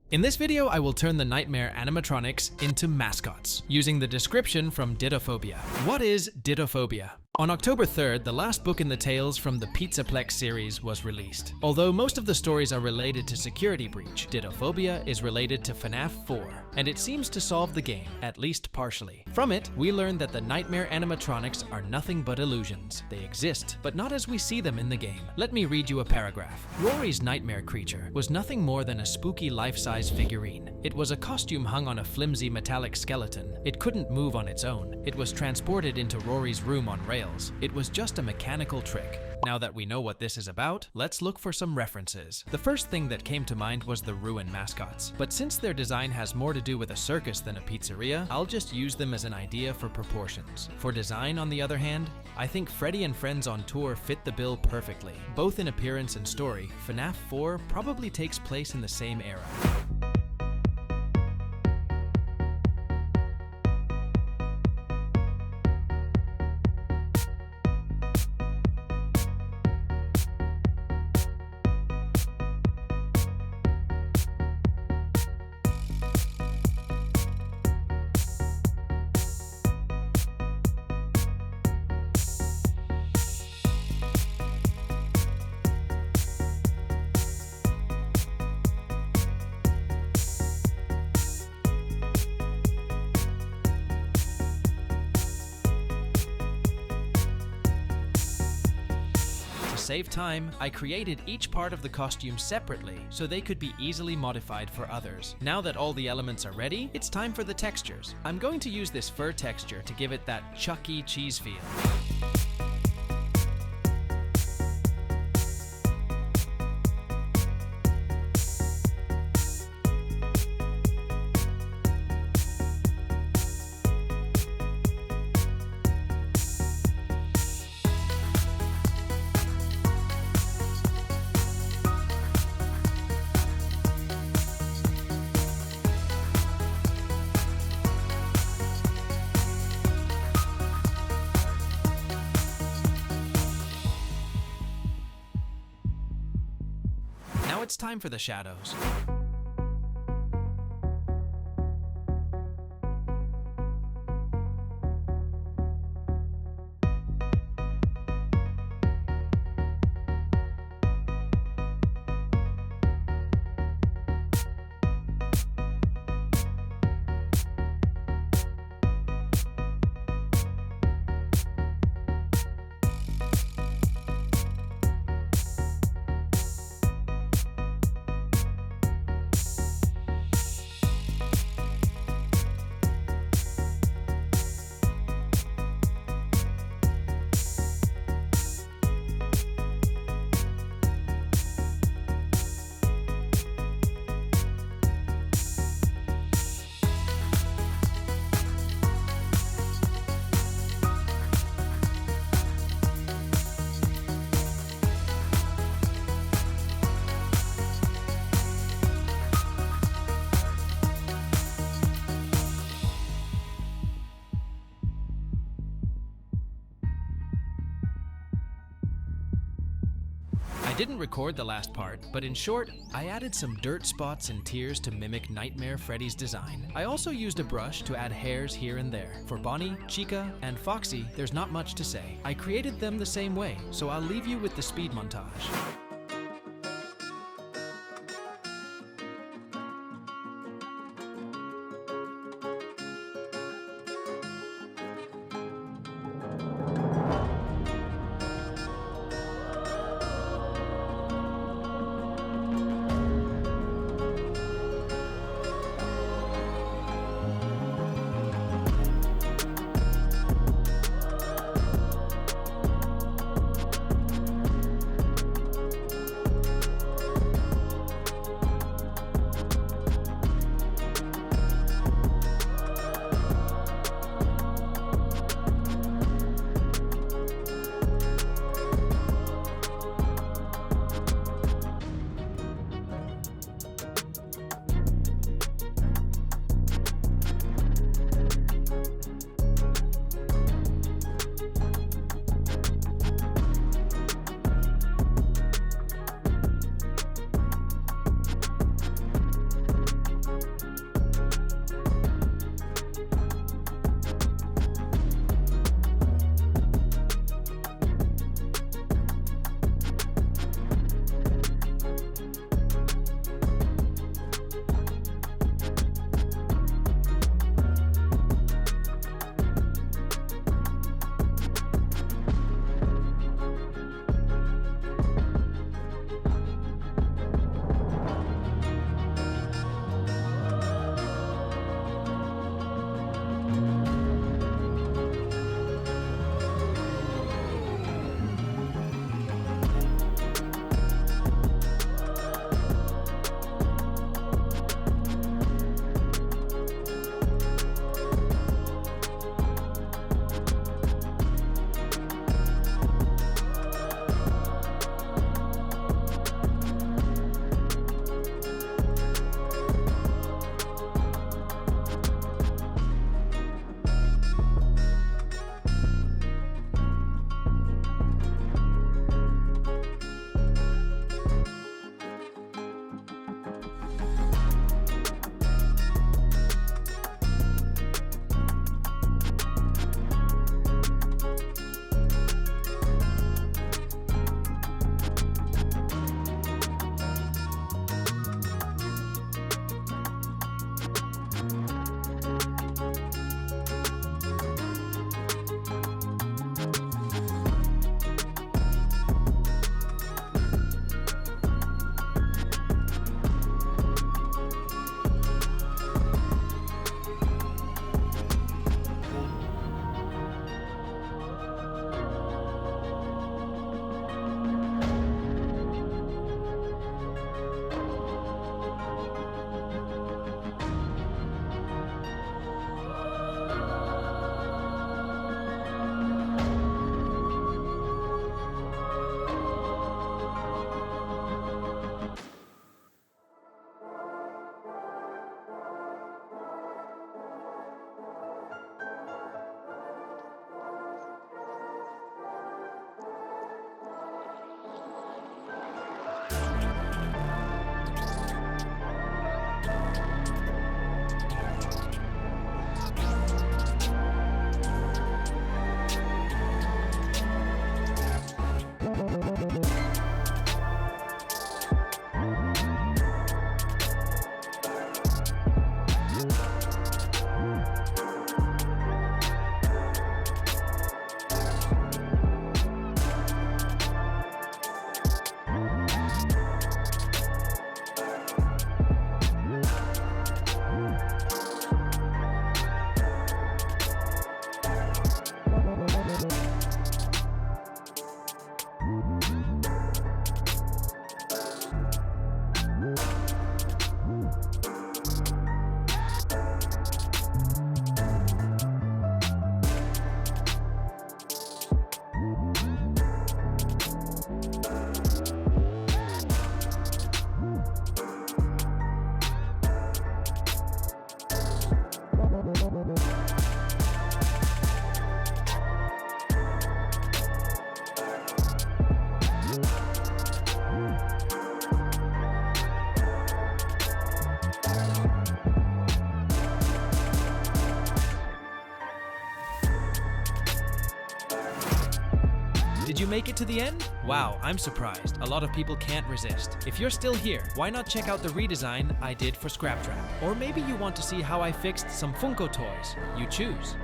In this video, I will turn the Nightmare Animatronics into mascots, using the description from Dittophobia. What is Dittophobia? On October 3rd, the last book in the Tales from the Pizzaplex series was released. Although most of the stories are related to Security Breach, Dittophobia is related to FNAF 4, and it seems to solve the game, at least partially. From it, we learn that the Nightmare Animatronics are nothing but illusions. They exist, but not as we see them in the game. Let me read you a paragraph. Rory's nightmare creature was nothing more than a spooky life-size figurine. It was a costume hung on a flimsy metallic skeleton. It couldn't move on its own. It was transported into Rory's room on rails. It was just a mechanical trick. Now that we know what this is about, let's look for some references. The first thing that came to mind was the Ruin mascots. But since their design has more to do with a circus than a pizzeria, I'll just use them as an idea for proportions. For design, on the other hand, I think Freddy and Friends on Tour fit the bill perfectly. Both in appearance and story, FNAF 4 probably takes place in the same era. To save time, I created each part of the costume separately so they could be easily modified for others. Now that all the elements are ready, it's time for the textures. I'm going to use this fur texture to give it that Chuck E. Cheese feel. Now it's time for the shadows. I didn't record the last part, but in short, I added some dirt spots and tears to mimic Nightmare Freddy's design. I also used a brush to add hairs here and there. For Bonnie, Chica, and Foxy, there's not much to say. I created them the same way, so I'll leave you with the speed montage. Did you make it to the end? Wow, I'm surprised. A lot of people can't resist. If you're still here, why not check out the redesign I did for Scrap Trap? Or maybe you want to see how I fixed some Funko toys. You choose.